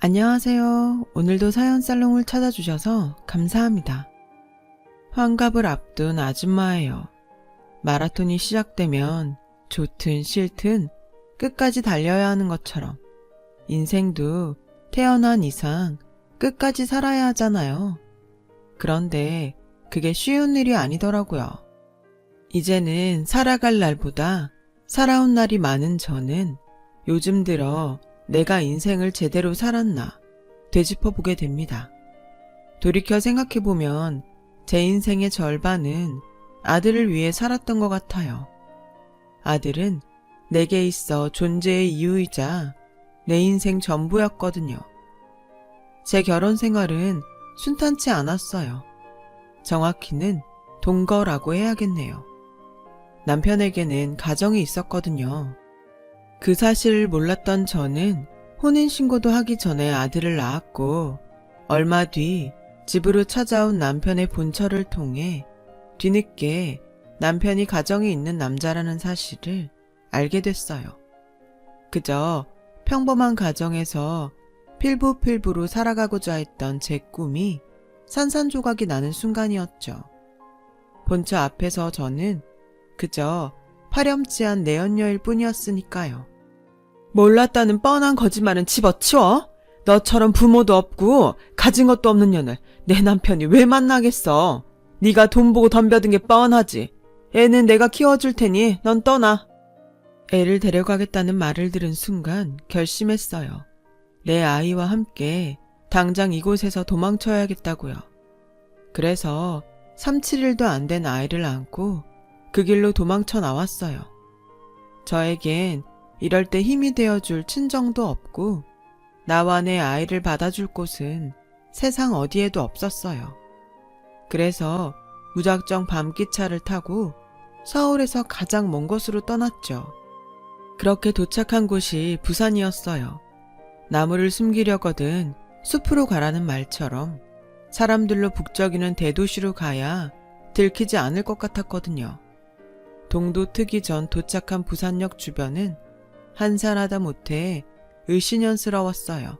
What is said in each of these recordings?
안녕하세요. 오늘도 사연살롱을 찾아주셔서 감사합니다. 환갑을 앞둔 아줌마예요. 마라톤이 시작되면 좋든 싫든 끝까지 달려야 하는 것처럼 인생도 태어난 이상 끝까지 살아야 하잖아요. 그런데 그게 쉬운 일이 아니더라고요. 이제는 살아갈 날보다 살아온 날이 많은 저는 요즘 들어 내가 인생을 제대로 살았나 되짚어보게 됩니다. 돌이켜 생각해보면 제 인생의 절반은 아들을 위해 살았던 것 같아요. 아들은 내게 있어 존재의 이유이자 내 인생 전부였거든요. 제 결혼 생활은 순탄치 않았어요. 정확히는 동거라고 해야겠네요. 남편에게는 가정이 있었거든요. 그 사실을 몰랐던 저는 혼인신고도 하기 전에 아들을 낳았고 얼마 뒤 집으로 찾아온 남편의 본처를 통해 뒤늦게 남편이 가정이 있는 남자라는 사실을 알게 됐어요. 그저 평범한 가정에서 필부필부로 살아가고자 했던 제 꿈이 산산조각이 나는 순간이었죠. 본처 앞에서 저는 그저 파렴치한 내연녀일 뿐이었으니까요. 몰랐다는 뻔한 거짓말은 집어치워. 너처럼 부모도 없고 가진 것도 없는 년을 내 남편이 왜 만나겠어. 네가 돈 보고 덤벼든 게 뻔하지. 애는 내가 키워줄 테니 넌 떠나. 애를 데려가겠다는 말을 들은 순간 결심했어요. 내 아이와 함께 당장 이곳에서 도망쳐야겠다고요. 그래서 3, 7일도 안 된 아이를 안고 그 길로 도망쳐 나왔어요. 저에겐 이럴 때 힘이 되어줄 친정도 없고 나와 내 아이를 받아줄 곳은 세상 어디에도 없었어요. 그래서 무작정 밤기차를 타고 서울에서 가장 먼 곳으로 떠났죠. 그렇게 도착한 곳이 부산이었어요. 나무를 숨기려거든 숲으로 가라는 말처럼 사람들로 북적이는 대도시로 가야 들키지 않을 것 같았거든요. 동도 트기 전 도착한 부산역 주변은 한산하다 못해 을씨년스러웠어요.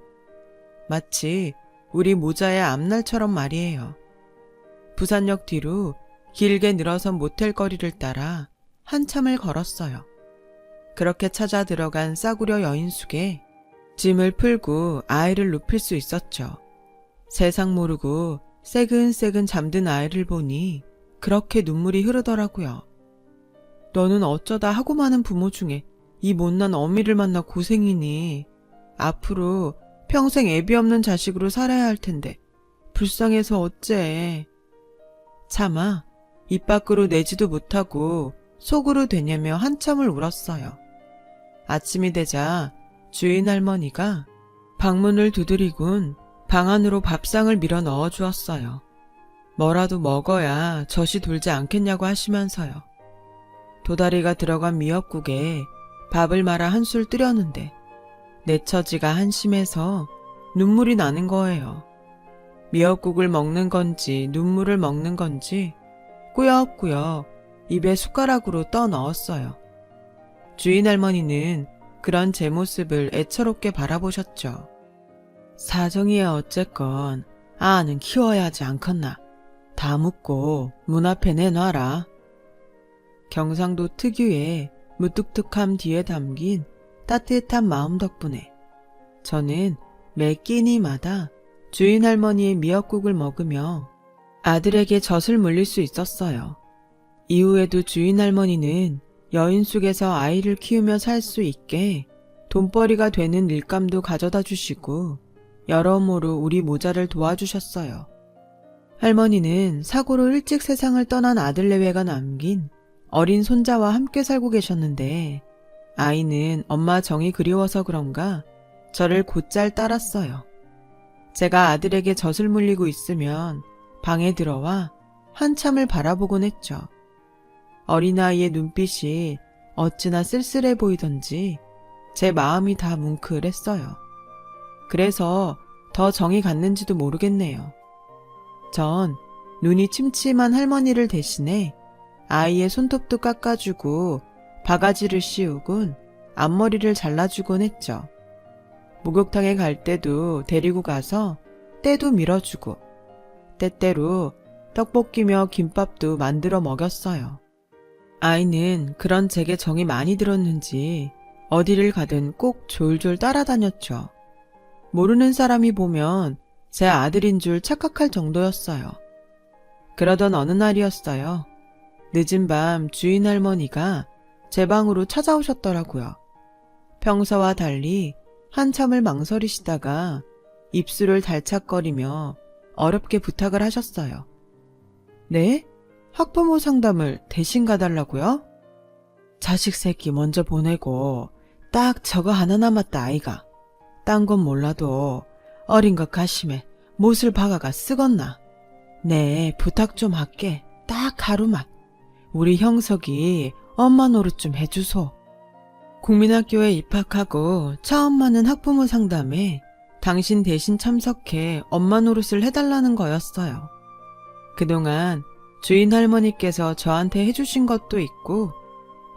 마치 우리 모자의 앞날처럼 말이에요. 부산역 뒤로 길게 늘어선 모텔 거리를 따라 한참을 걸었어요. 그렇게 찾아 들어간 싸구려 여인숙에 짐을 풀고 아이를 눕힐 수 있었죠. 세상 모르고 새근새근 잠든 아이를 보니 그렇게 눈물이 흐르더라고요. 너는 어쩌다 하고 많은 부모 중에 이 못난 어미를 만나 고생이니 앞으로 평생 애비 없는 자식으로 살아야 할 텐데 불쌍해서 어째. 차마 입 밖으로 내지도 못하고 속으로 되뇌며 한참을 울었어요. 아침이 되자 주인 할머니가 방문을 두드리곤 방 안으로 밥상을 밀어 넣어 주었어요. 뭐라도 먹어야 젖이 돌지 않겠냐고 하시면서요. 도다리가 들어간 미역국에 밥을 말아 한술 뜨려는데 내 처지가 한심해서 눈물이 나는 거예요. 미역국을 먹는 건지 눈물을 먹는 건지 꾸역꾸역 입에 숟가락으로 떠 넣었어요. 주인 할머니는 그런 제 모습을 애처롭게 바라보셨죠. 사정이야 어쨌건 아는 키워야 하지 않겠나. 다 묻고 문 앞에 내놔라. 경상도 특유의 무뚝뚝함 뒤에 담긴 따뜻한 마음 덕분에 저는 매 끼니마다 주인 할머니의 미역국을 먹으며 아들에게 젖을 물릴 수 있었어요. 이후에도 주인 할머니는 여인숙에서 아이를 키우며 살 수 있게 돈벌이가 되는 일감도 가져다 주시고 여러모로 우리 모자를 도와주셨어요. 할머니는 사고로 일찍 세상을 떠난 아들 내외가 남긴 어린 손자와 함께 살고 계셨는데 아이는 엄마 정이 그리워서 그런가 저를 곧잘 따랐어요. 제가 아들에게 젖을 물리고 있으면 방에 들어와 한참을 바라보곤 했죠. 어린아이의 눈빛이 어찌나 쓸쓸해 보이던지 제 마음이 다 뭉클했어요. 그래서 더 정이 갔는지도 모르겠네요. 전 눈이 침침한 할머니를 대신해 아이의 손톱도 깎아주고 바가지를 씌우곤 앞머리를 잘라주곤 했죠. 목욕탕에 갈 때도 데리고 가서 때도 밀어주고 때때로 떡볶이며 김밥도 만들어 먹였어요. 아이는 그런 제게 정이 많이 들었는지 어디를 가든 꼭 졸졸 따라다녔죠. 모르는 사람이 보면 제 아들인 줄 착각할 정도였어요. 그러던 어느 날이었어요. 늦은 밤 주인 할머니가 제 방으로 찾아오셨더라고요. 평소와 달리 한참을 망설이시다가 입술을 달착거리며 어렵게 부탁을 하셨어요. 네? 학부모 상담을 대신 가달라고요? 자식 새끼 먼저 보내고 딱 저거 하나 남았다 아이가. 딴 건 몰라도 어린 것 가심에 못을 박아가 쓰겄나. 네, 부탁 좀 할게. 딱 하루만. 우리 형석이 엄마 노릇 좀 해주소. 국민학교에 입학하고 처음 맞는 학부모 상담에 당신 대신 참석해 엄마 노릇을 해달라는 거였어요. 그동안 주인 할머니께서 저한테 해주신 것도 있고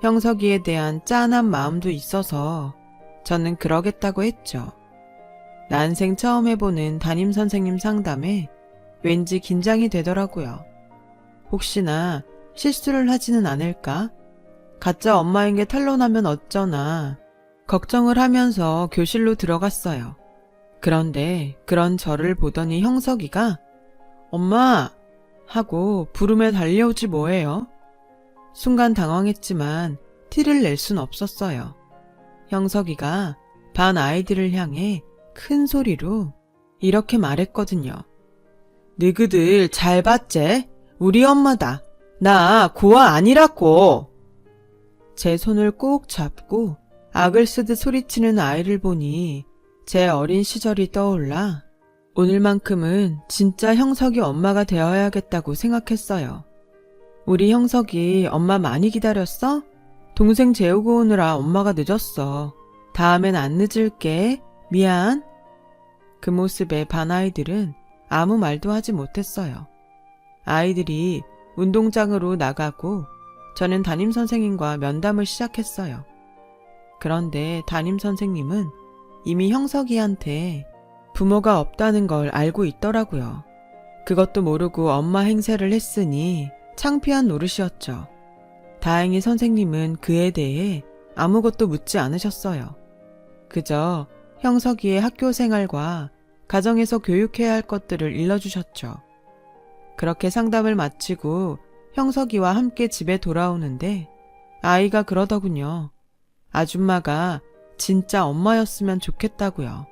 형석이에 대한 짠한 마음도 있어서 저는 그러겠다고 했죠. 난생 처음 해보는 담임선생님 상담에 왠지 긴장이 되더라고요. 혹시나 실수를 하지는 않을까? 가짜 엄마인 게 탄로나면 어쩌나 걱정을 하면서 교실로 들어갔어요. 그런데 그런 저를 보더니 형석이가 엄마! 하고 부름에 달려오지 뭐예요? 순간 당황했지만 티를 낼 순 없었어요. 형석이가 반 아이들을 향해 큰 소리로 이렇게 말했거든요. 너희들 잘 봤제? 우리 엄마다. 나 고아 아니라고. 제 손을 꼭 잡고 악을 쓰듯 소리치는 아이를 보니 제 어린 시절이 떠올라 오늘만큼은 진짜 형석이 엄마가 되어야겠다고 생각했어요. 우리 형석이 엄마 많이 기다렸어? 동생 재우고 오느라 엄마가 늦었어. 다음엔 안 늦을게. 미안. 그 모습에 반 아이들은 아무 말도 하지 못했어요. 아이들이 운동장으로 나가고 저는 담임선생님과 면담을 시작했어요. 그런데 담임선생님은 이미 형석이한테 부모가 없다는 걸 알고 있더라고요. 그것도 모르고 엄마 행세를 했으니 창피한 노릇이었죠. 다행히 선생님은 그에 대해 아무것도 묻지 않으셨어요. 그저 형석이의 학교 생활과 가정에서 교육해야 할 것들을 일러주셨죠. 그렇게 상담을 마치고 형석이와 함께 집에 돌아오는데 아이가 그러더군요. 아줌마가 진짜 엄마였으면 좋겠다고요.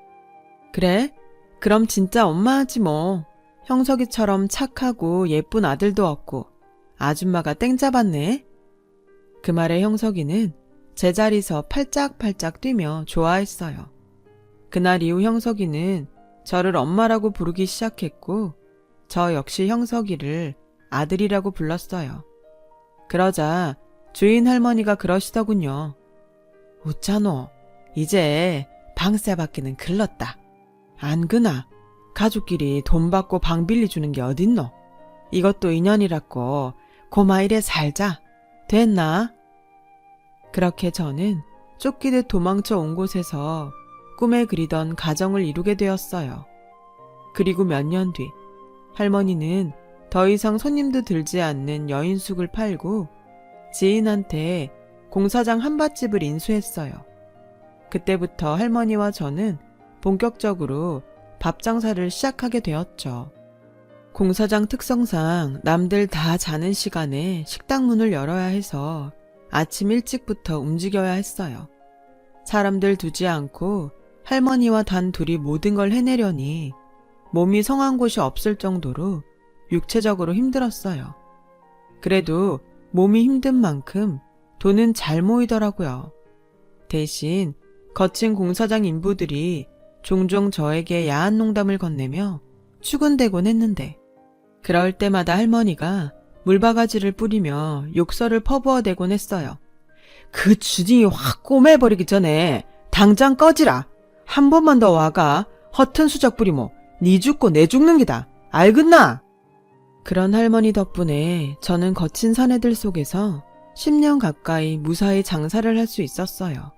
그래? 그럼 진짜 엄마하지 뭐. 형석이처럼 착하고 예쁜 아들도 없고 아줌마가 땡 잡았네. 그 말에 형석이는 제자리서 팔짝팔짝 뛰며 좋아했어요. 그날 이후 형석이는 저를 엄마라고 부르기 시작했고 저 역시 형석이를 아들이라고 불렀어요. 그러자 주인 할머니가 그러시더군요. 웃자노, 이제 방세 받기는 글렀다. 안 그나? 가족끼리 돈 받고 방 빌려주는 게 어딨노? 이것도 인연이라고 고마 이래 살자. 됐나? 그렇게 저는 쫓기듯 도망쳐 온 곳에서 꿈에 그리던 가정을 이루게 되었어요. 그리고 몇 년 뒤 할머니는 더 이상 손님도 들지 않는 여인숙을 팔고 지인한테 공사장 한밭집을 인수했어요. 그때부터 할머니와 저는 본격적으로 밥 장사를 시작하게 되었죠. 공사장 특성상 남들 다 자는 시간에 식당 문을 열어야 해서 아침 일찍부터 움직여야 했어요. 사람들 두지 않고 할머니와 단 둘이 모든 걸 해내려니 몸이 성한 곳이 없을 정도로 육체적으로 힘들었어요. 그래도 몸이 힘든 만큼 돈은 잘 모이더라고요. 대신 거친 공사장 인부들이 종종 저에게 야한 농담을 건네며 추근대곤 했는데 그럴 때마다 할머니가 물바가지를 뿌리며 욕설을 퍼부어대곤 했어요. 그 주둥이 확 꼬매버리기 전에 당장 꺼지라. 한 번만 더 와가 허튼 수작 부리모 니 죽고 내 죽는 기다. 알겠나? 그런 할머니 덕분에 저는 거친 사내들 속에서 10년 가까이 무사히 장사를 할 수 있었어요.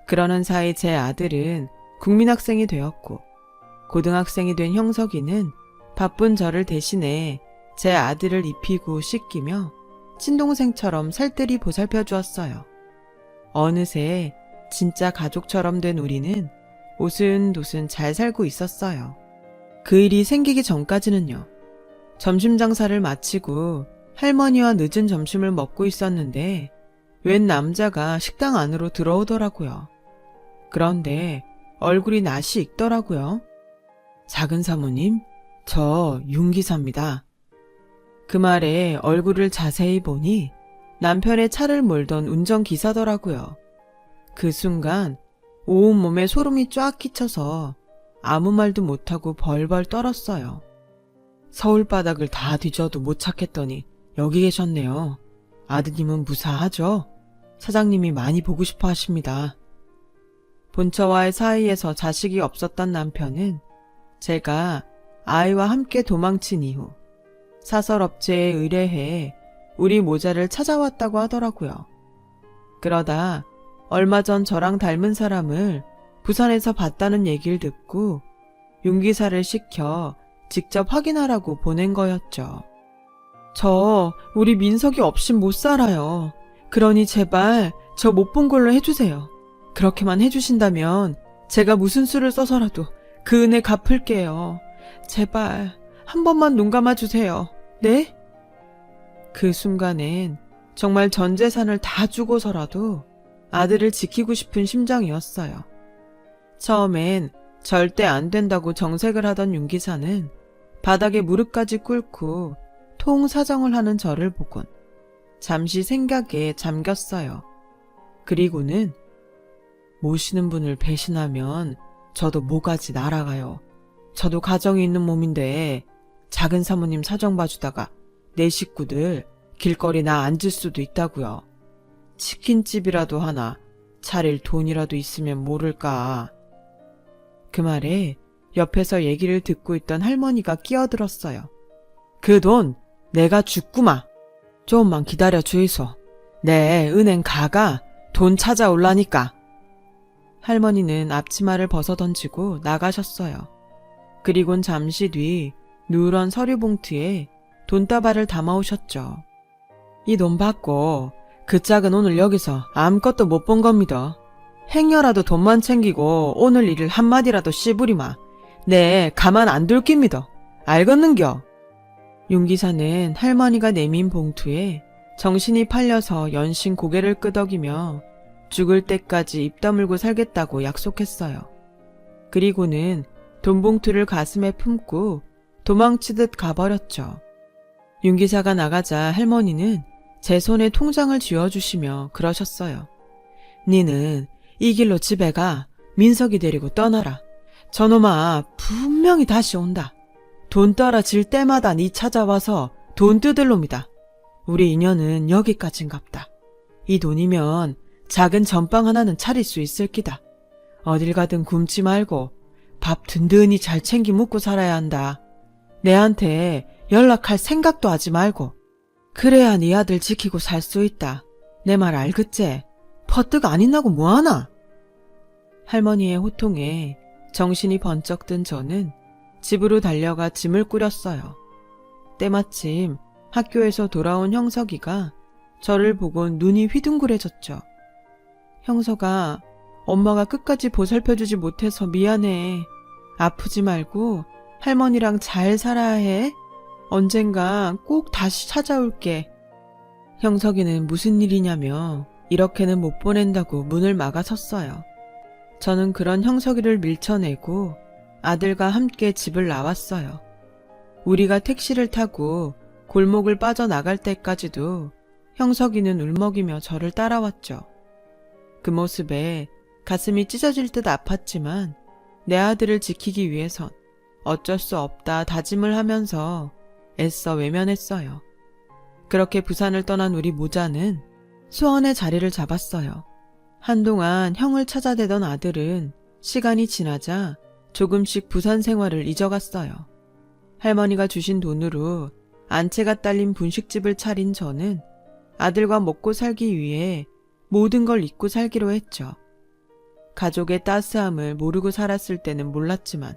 그러는 사이 제 아들은 국민학생이 되었고, 고등학생이 된 형석이는 바쁜 저를 대신해 제 아들을 입히고 씻기며 친동생처럼 살뜰히 보살펴 주었어요. 어느새 진짜 가족처럼 된 우리는 오순도순 잘 살고 있었어요. 그 일이 생기기 전까지는요. 점심 장사를 마치고 할머니와 늦은 점심을 먹고 있었는데 웬 남자가 식당 안으로 들어오더라고요. 그런데 얼굴이 낯이 익더라고요. 작은 사모님, 저 윤기사입니다. 그 말에 얼굴을 자세히 보니 남편의 차를 몰던 운전기사더라고요. 그 순간 온몸에 소름이 쫙 끼쳐서 아무 말도 못하고 벌벌 떨었어요. 서울 바닥을 다 뒤져도 못 찾겠더니 여기 계셨네요. 아드님은 무사하죠? 사장님이 많이 보고 싶어 하십니다. 본처와의 사이에서 자식이 없었던 남편은 제가 아이와 함께 도망친 이후 사설업체에 의뢰해 우리 모자를 찾아왔다고 하더라고요. 그러다 얼마 전 저랑 닮은 사람을 부산에서 봤다는 얘기를 듣고 윤기사를 시켜 직접 확인하라고 보낸 거였죠. 저 우리 민석이 없인 못 살아요. 그러니 제발 저 못 본 걸로 해주세요. 그렇게만 해주신다면 제가 무슨 수를 써서라도 그 은혜 갚을게요. 제발 한 번만 눈 감아주세요. 네? 그 순간엔 정말 전 재산을 다 주고서라도 아들을 지키고 싶은 심정이었어요. 처음엔 절대 안 된다고 정색을 하던 윤기사는 바닥에 무릎까지 꿇고 통사정을 하는 저를 보곤 잠시 생각에 잠겼어요. 그리고는 모시는 분을 배신하면 저도 모가지 날아가요. 저도 가정이 있는 몸인데 작은 사모님 사정 봐주다가 내 식구들 길거리 나 앉을 수도 있다고요. 치킨집이라도 하나 차릴 돈이라도 있으면 모를까. 그 말에 옆에서 얘기를 듣고 있던 할머니가 끼어들었어요. 그 돈 내가 줬구마. 조금만 기다려 주이소. 내 은행 가가 돈 찾아올라니까. 할머니는 앞치마를 벗어던지고 나가셨어요. 그리곤 잠시 뒤 누런 서류 봉투에 돈다발을 담아오셨죠. 이 돈 받고 그 짝은 오늘 여기서 아무것도 못 본 겁니다. 행여라도 돈만 챙기고 오늘 일을 한마디라도 씨부리마. 네, 가만 안 둘 깁니다. 알겠는겨? 윤기사는 할머니가 내민 봉투에 정신이 팔려서 연신 고개를 끄덕이며 죽을 때까지 입 다물고 살겠다고 약속했어요. 그리고는 돈봉투를 가슴에 품고 도망치듯 가버렸죠. 윤기사가 나가자 할머니는 제 손에 통장을 쥐어주시며 그러셨어요. 니는 이 길로 집에 가 민석이 데리고 떠나라. 저놈아 분명히 다시 온다. 돈 떨어질 때마다 니 찾아와서 돈 뜯을 놈이다. 우리 인연은 여기까진갑다. 이 돈이면 작은 전빵 하나는 차릴 수 있을 기다. 어딜 가든 굶지 말고 밥 든든히 잘 챙기 먹고 살아야 한다. 내한테 연락할 생각도 하지 말고. 그래야 네 아들 지키고 살 수 있다. 내 말 알겠지? 퍼뜩 안 있나고 뭐하나? 할머니의 호통에 정신이 번쩍 든 저는 집으로 달려가 짐을 꾸렸어요. 때마침 학교에서 돌아온 형석이가 저를 보곤 눈이 휘둥그레졌죠. 형석아, 엄마가 끝까지 보살펴주지 못해서 미안해. 아프지 말고 할머니랑 잘 살아야 해. 언젠가 꼭 다시 찾아올게. 형석이는 무슨 일이냐며 이렇게는 못 보낸다고 문을 막아섰어요. 저는 그런 형석이를 밀쳐내고 아들과 함께 집을 나왔어요. 우리가 택시를 타고 골목을 빠져나갈 때까지도 형석이는 울먹이며 저를 따라왔죠. 그 모습에 가슴이 찢어질 듯 아팠지만 내 아들을 지키기 위해선 어쩔 수 없다 다짐을 하면서 애써 외면했어요. 그렇게 부산을 떠난 우리 모자는 수원에 자리를 잡았어요. 한동안 형을 찾아대던 아들은 시간이 지나자 조금씩 부산 생활을 잊어갔어요. 할머니가 주신 돈으로 안채가 딸린 분식집을 차린 저는 아들과 먹고 살기 위해 모든 걸 잊고 살기로 했죠. 가족의 따스함을 모르고 살았을 때는 몰랐지만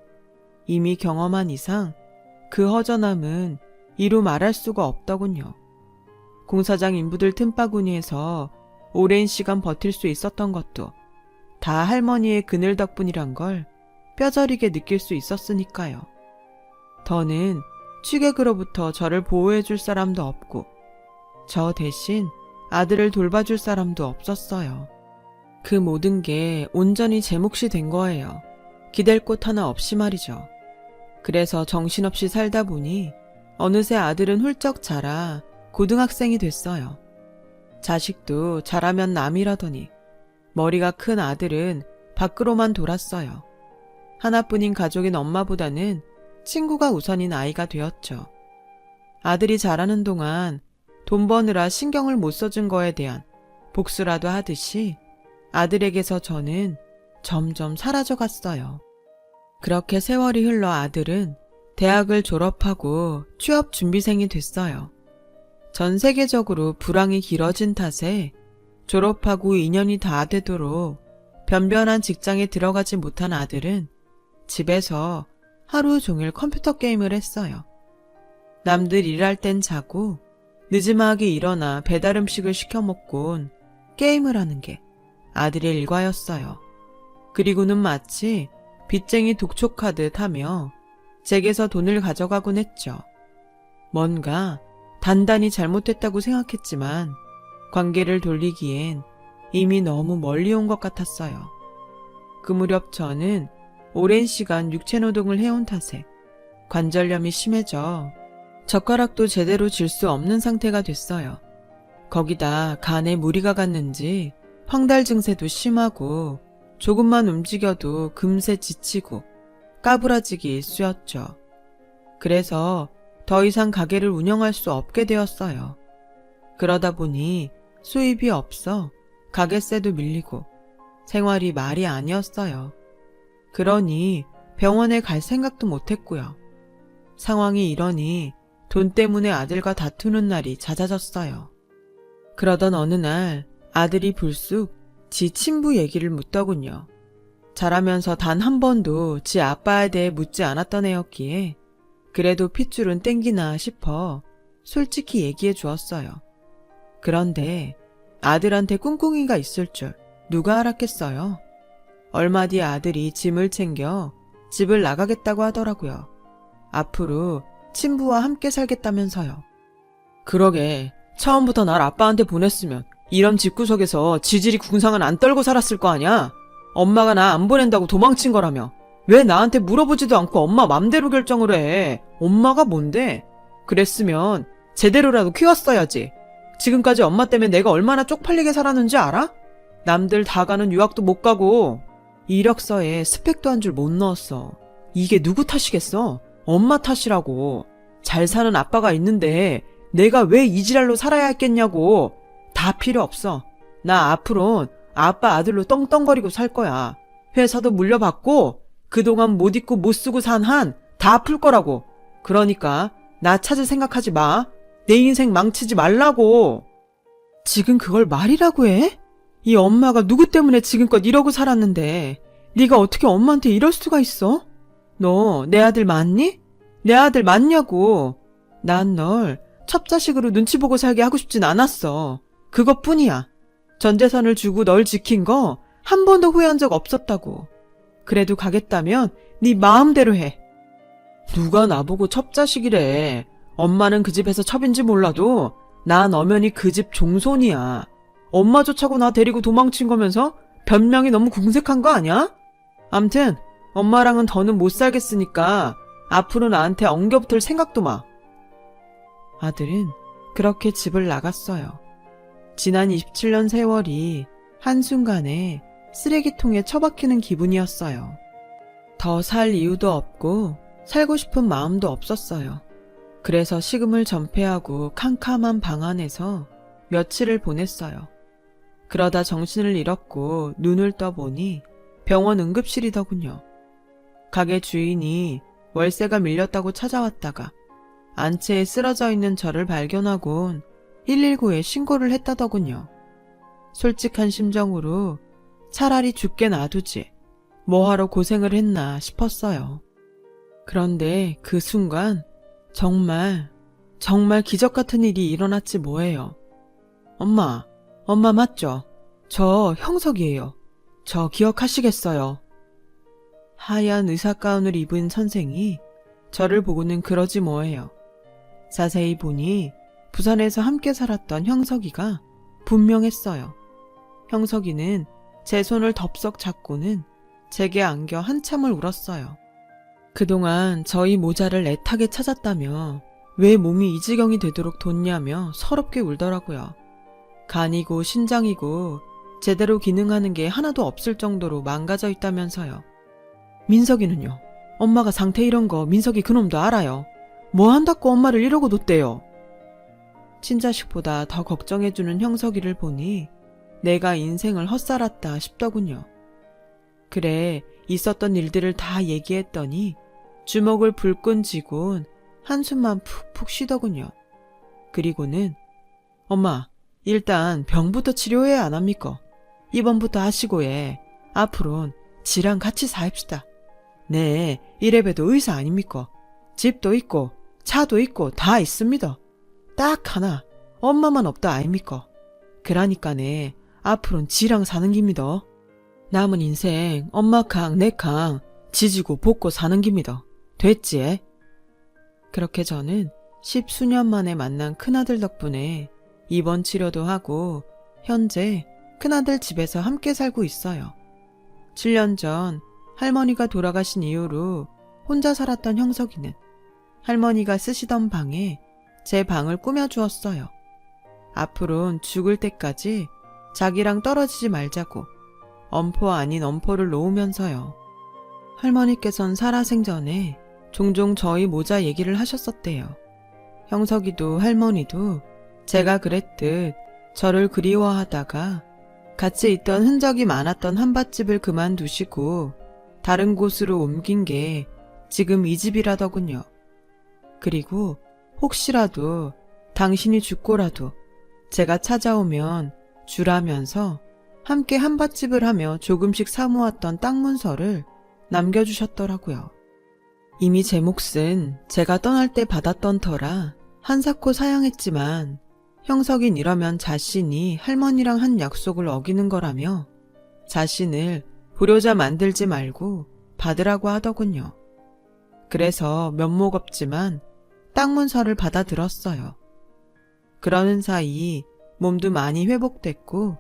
이미 경험한 이상 그 허전함은 이루 말할 수가 없더군요. 공사장 인부들 틈바구니에서 오랜 시간 버틸 수 있었던 것도 다 할머니의 그늘 덕분이란 걸 뼈저리게 느낄 수 있었으니까요. 더는 취객으로부터 저를 보호해줄 사람도 없고 저 대신 아들을 돌봐줄 사람도 없었어요. 그 모든 게 온전히 제 몫이 된 거예요. 기댈 곳 하나 없이 말이죠. 그래서 정신없이 살다 보니 어느새 아들은 훌쩍 자라 고등학생이 됐어요. 자식도 자라면 남이라더니 머리가 큰 아들은 밖으로만 돌았어요. 하나뿐인 가족인 엄마보다는 친구가 우선인 아이가 되었죠. 아들이 자라는 동안 돈 버느라 신경을 못 써준 거에 대한 복수라도 하듯이 아들에게서 저는 점점 사라져갔어요. 그렇게 세월이 흘러 아들은 대학을 졸업하고 취업 준비생이 됐어요. 전 세계적으로 불황이 길어진 탓에 졸업하고 2년이 다 되도록 변변한 직장에 들어가지 못한 아들은 집에서 하루 종일 컴퓨터 게임을 했어요. 남들 일할 땐 자고 늦지막이 일어나 배달 음식을 시켜 먹곤 게임을 하는 게 아들의 일과였어요. 그리고는 마치 빚쟁이 독촉하듯 하며 제게서 돈을 가져가곤 했죠. 뭔가 단단히 잘못했다고 생각했지만 관계를 돌리기엔 이미 너무 멀리 온 것 같았어요. 그 무렵 저는 오랜 시간 육체노동을 해온 탓에 관절염이 심해져 젓가락도 제대로 쥘 수 없는 상태가 됐어요. 거기다 간에 무리가 갔는지 황달 증세도 심하고 조금만 움직여도 금세 지치고 까부라지기 일쑤였죠. 그래서 더 이상 가게를 운영할 수 없게 되었어요. 그러다 보니 수입이 없어 가게세도 밀리고 생활이 말이 아니었어요. 그러니 병원에 갈 생각도 못했고요. 상황이 이러니 돈 때문에 아들과 다투는 날이 잦아졌어요. 그러던 어느 날 아들이 불쑥 지 친부 얘기를 묻더군요. 자라면서 단 한 번도 지 아빠에 대해 묻지 않았던 애였기에 그래도 핏줄은 땡기나 싶어 솔직히 얘기해 주었어요. 그런데 아들한테 꿍꿍이가 있을 줄 누가 알았겠어요? 얼마 뒤 아들이 짐을 챙겨 집을 나가겠다고 하더라고요. 앞으로 친부와 함께 살겠다면서요. 그러게, 처음부터 날 아빠한테 보냈으면 이런 집구석에서 지질이 궁상은 안 떨고 살았을 거 아냐? 엄마가 나 안 보낸다고 도망친 거라며. 왜 나한테 물어보지도 않고 엄마 맘대로 결정을 해? 엄마가 뭔데? 그랬으면 제대로라도 키웠어야지. 지금까지 엄마 때문에 내가 얼마나 쪽팔리게 살았는지 알아? 남들 다 가는 유학도 못 가고 이력서에 스펙도 한 줄 못 넣었어. 이게 누구 탓이겠어? 엄마 탓이라고. 잘 사는 아빠가 있는데 내가 왜 이 지랄로 살아야 했겠냐고. 다 필요 없어. 나 앞으론 아빠 아들로 떵떵거리고 살 거야. 회사도 물려받고 그동안 못 입고 못 쓰고 산 한 다 풀 거라고. 그러니까 나 찾을 생각하지 마. 내 인생 망치지 말라고. 지금 그걸 말이라고 해? 이 엄마가 누구 때문에 지금껏 이러고 살았는데 네가 어떻게 엄마한테 이럴 수가 있어? 너 내 아들 맞니? 내 아들 맞냐고. 난 널 첩자식으로 눈치 보고 살게 하고 싶진 않았어. 그것뿐이야. 전 재산을 주고 널 지킨 거 한 번도 후회한 적 없었다고. 그래도 가겠다면 네 마음대로 해. 누가 나보고 첩자식이래. 엄마는 그 집에서 첩인지 몰라도 난 엄연히 그 집 종손이야. 엄마 쫓아고 나 데리고 도망친 거면서 변명이 너무 궁색한 거 아니야? 암튼 엄마랑은 더는 못 살겠으니까 앞으로 나한테 엉겨붙을 생각도 마. 아들은 그렇게 집을 나갔어요. 지난 27년 세월이 한순간에 쓰레기통에 처박히는 기분이었어요. 더 살 이유도 없고 살고 싶은 마음도 없었어요. 그래서 식음을 전폐하고 캄캄한 방 안에서 며칠을 보냈어요. 그러다 정신을 잃었고 눈을 떠보니 병원 응급실이더군요. 가게 주인이 월세가 밀렸다고 찾아왔다가 안채에 쓰러져 있는 저를 발견하곤 119에 신고를 했다더군요. 솔직한 심정으로 차라리 죽게 놔두지. 뭐하러 고생을 했나 싶었어요. 그런데 그 순간 정말 기적 같은 일이 일어났지 뭐예요. 엄마 맞죠? 저 형석이에요. 저 기억하시겠어요? 하얀 의사 가운을 입은 선생이 저를 보고는 그러지 뭐예요. 자세히 보니 부산에서 함께 살았던 형석이가 분명했어요. 형석이는 제 손을 덥석 잡고는 제게 안겨 한참을 울었어요. 그동안 저희 모자를 애타게 찾았다며 왜 몸이 이 지경이 되도록 뒀냐며 서럽게 울더라고요. 간이고 신장이고 제대로 기능하는 게 하나도 없을 정도로 망가져 있다면서요. 민석이는요? 엄마가 상태 이런 거 민석이 그놈도 알아요. 뭐 한다고 엄마를 이러고 뒀대요. 친자식보다 더 걱정해주는 형석이를 보니 내가 인생을 헛살았다 싶더군요. 그래, 있었던 일들을 다 얘기했더니 주먹을 불끈 쥐곤 한숨만 푹푹 쉬더군요. 그리고는 엄마, 일단 병부터 치료해야 안 합니까? 입원부터 하시고 해. 앞으론 지랑 같이 사입시다. 네, 이래봬도 의사 아닙니까? 집도 있고 차도 있고 다 있습니다. 딱 하나, 엄마만 없다 아닙니까? 그러니까네, 앞으론 지랑 사는 깁니다. 남은 인생 엄마 강, 내 강 지지고 볶고 사는 깁니다. 됐지? 그렇게 저는 10수년 만에 만난 큰아들 덕분에 입원 치료도 하고 현재 큰아들 집에서 함께 살고 있어요. 7년 전 할머니가 돌아가신 이후로 혼자 살았던 형석이는 할머니가 쓰시던 방에 제 방을 꾸며주었어요. 앞으론 죽을 때까지 자기랑 떨어지지 말자고 엄포 아닌 엄포를 놓으면서요. 할머니께선 살아생전에 종종 저희 모자 얘기를 하셨었대요. 형석이도 할머니도 제가 그랬듯 저를 그리워하다가 같이 있던 흔적이 많았던 한밭집을 그만두시고 다른 곳으로 옮긴 게 지금 이 집이라더군요. 그리고 혹시라도 당신이 죽고라도 제가 찾아오면 주라면서 함께 한밭집을 하며 조금씩 사모았던 땅 문서를 남겨주셨더라고요. 이미 제 몫은 제가 떠날 때 받았던 터라 한사코 사양했지만 형석인 이러면 자신이 할머니랑 한 약속을 어기는 거라며 자신을 불효자 만들지 말고 받으라고 하더군요. 그래서 면목 없지만 땅 문서를 받아들었어요. 그러는 사이 몸도 많이 회복됐고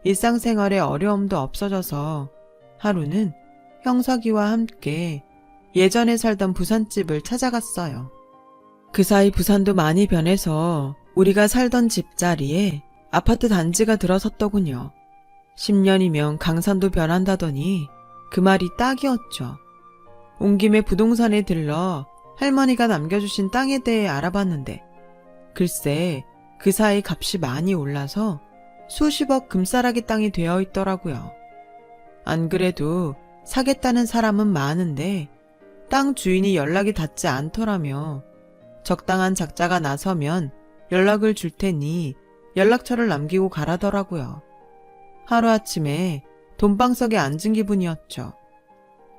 일상생활에 어려움도 없어져서 하루는 형석이와 함께 예전에 살던 부산집을 찾아갔어요. 그 사이 부산도 많이 변해서 우리가 살던 집자리에 아파트 단지가 들어섰더군요. 10년이면 강산도 변한다더니 그 말이 딱이었죠. 온 김에 부동산에 들러 할머니가 남겨주신 땅에 대해 알아봤는데 글쎄 그 사이 값이 많이 올라서 수십억 금싸라기 땅이 되어 있더라고요. 안 그래도 사겠다는 사람은 많은데 땅 주인이 연락이 닿지 않더라며 적당한 작자가 나서면 연락을 줄 테니 연락처를 남기고 가라더라고요. 하루아침에 돈방석에 앉은 기분이었죠.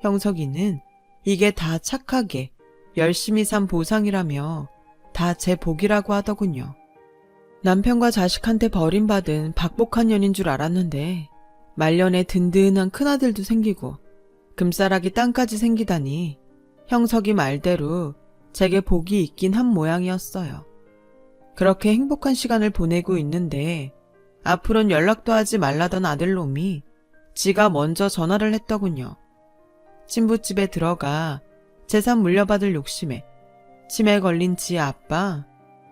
형석이는 이게 다 착하게 열심히 산 보상이라며 다 제 복이라고 하더군요. 남편과 자식한테 버림받은 박복한 년인 줄 알았는데 말년에 든든한 큰아들도 생기고 금싸라기 땅까지 생기다니 형석이 말대로 제게 복이 있긴 한 모양이었어요. 그렇게 행복한 시간을 보내고 있는데 앞으론 연락도 하지 말라던 아들놈이 지가 먼저 전화를 했더군요. 친부집에 들어가 재산 물려받을 욕심에 치매 걸린 지 아빠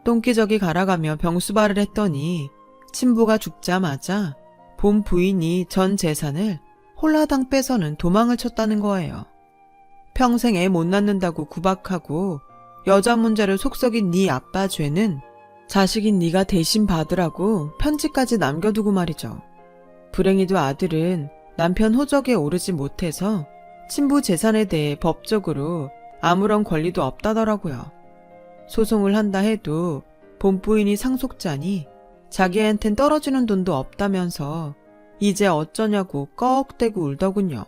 똥기저귀 갈아가며 병수발을 했더니 친부가 죽자마자 본 부인이 전 재산을 홀라당 빼서는 도망을 쳤다는 거예요. 평생 애 못 낳는다고 구박하고 여자 문제를 속썩인 네 아빠 죄는 자식인 네가 대신 받으라고 편지까지 남겨두고 말이죠. 불행히도 아들은 남편 호적에 오르지 못해서 친부 재산에 대해 법적으로 아무런 권리도 없다더라고요. 소송을 한다 해도 본부인이 상속자니 자기한텐 떨어지는 돈도 없다면서 이제 어쩌냐고 꺽대고 울더군요.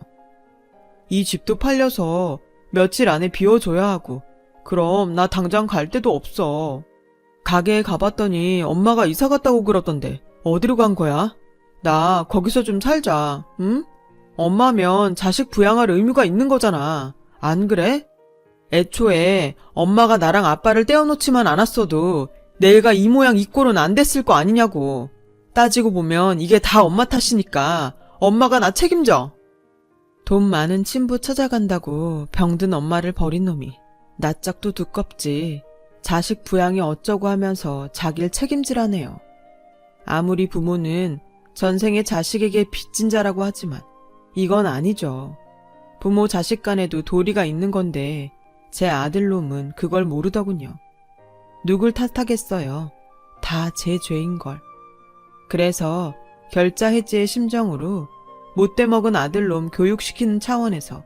이 집도 팔려서 며칠 안에 비워줘야 하고, 그럼 나 당장 갈 데도 없어. 가게에 가봤더니 엄마가 이사 갔다고 그러던데 어디로 간 거야? 나 거기서 좀 살자, 응? 엄마면 자식 부양할 의무가 있는 거잖아. 안 그래? 애초에 엄마가 나랑 아빠를 떼어놓지만 않았어도 내가 이 모양 이 꼴은 안 됐을 거 아니냐고. 따지고 보면 이게 다 엄마 탓이니까 엄마가 나 책임져. 돈 많은 친부 찾아간다고 병든 엄마를 버린 놈이 낯짝도 두껍지. 자식 부양이 어쩌고 하면서 자기를 책임지라네요. 아무리 부모는 전생에 자식에게 빚진 자라고 하지만 이건 아니죠. 부모 자식 간에도 도리가 있는 건데 제 아들놈은 그걸 모르더군요. 누굴 탓하겠어요. 다 제 죄인걸. 그래서 결자해지의 심정으로 못돼 먹은 아들놈 교육시키는 차원에서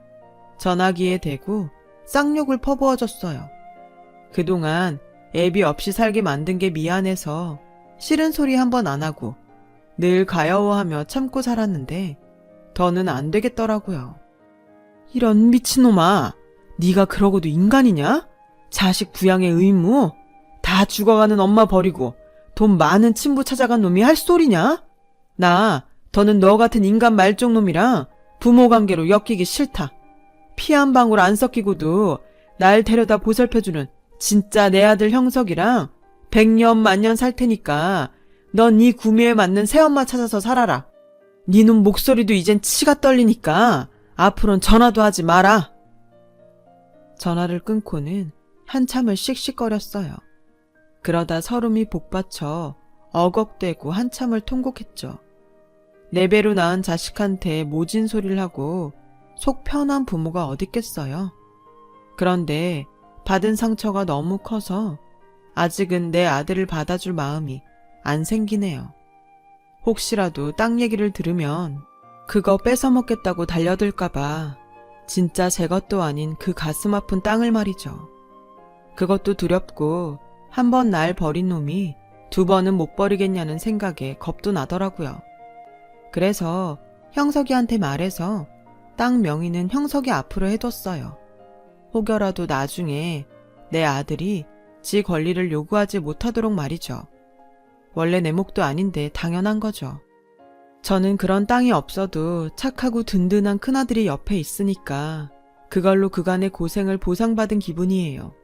전화기에 대고 쌍욕을 퍼부어줬어요. 그동안 애비 없이 살게 만든 게 미안해서 싫은 소리 한 번 안 하고 늘 가여워하며 참고 살았는데 더는 안 되겠더라고요. 이런 미친놈아, 네가 그러고도 인간이냐? 자식 부양의 의무? 다 죽어가는 엄마 버리고 돈 많은 친부 찾아간 놈이 할 소리냐? 나 더는 너 같은 인간 말종놈이랑 부모 관계로 엮이기 싫다. 피 한 방울 안 섞이고도 날 데려다 보살펴주는 진짜 내 아들 형석이랑 100년 만년 살 테니까 넌 네 구미에 맞는 새엄마 찾아서 살아라. 네 놈 목소리도 이젠 치가 떨리니까 앞으론 전화도 하지 마라. 전화를 끊고는 한참을 씩씩거렸어요. 그러다 서름이 복받쳐 어걱대고 한참을 통곡했죠. 네 배로 낳은 자식한테 모진 소리를 하고 속 편한 부모가 어딨겠어요. 그런데 받은 상처가 너무 커서 아직은 내 아들을 받아줄 마음이 안 생기네요. 혹시라도 땅 얘기를 들으면 그거 뺏어먹겠다고 달려들까봐 진짜 제 것도 아닌 그 가슴 아픈 땅을 말이죠. 그것도 두렵고 한 번 날 버린 놈이 두 번은 못 버리겠냐는 생각에 겁도 나더라고요. 그래서 형석이한테 말해서 땅 명의는 형석이 앞으로 해뒀어요. 혹여라도 나중에 내 아들이 지 권리를 요구하지 못하도록 말이죠. 원래 내 몫도 아닌데 당연한 거죠. 저는 그런 땅이 없어도 착하고 든든한 큰아들이 옆에 있으니까 그걸로 그간의 고생을 보상받은 기분이에요.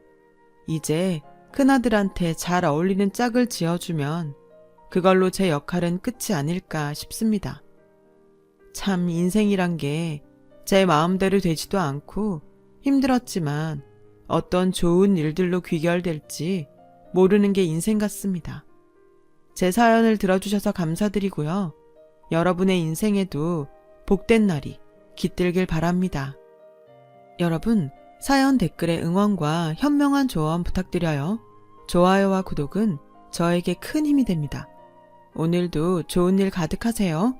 이제 큰아들한테 잘 어울리는 짝을 지어주면 그걸로 제 역할은 끝이 아닐까 싶습니다. 참 인생이란 게 제 마음대로 되지도 않고 힘들었지만 어떤 좋은 일들로 귀결될지 모르는 게 인생 같습니다. 제 사연을 들어주셔서 감사드리고요. 여러분의 인생에도 복된 날이 깃들길 바랍니다. 여러분, 사연 댓글에 응원과 현명한 조언 부탁드려요. 좋아요와 구독은 저에게 큰 힘이 됩니다. 오늘도 좋은 일 가득하세요.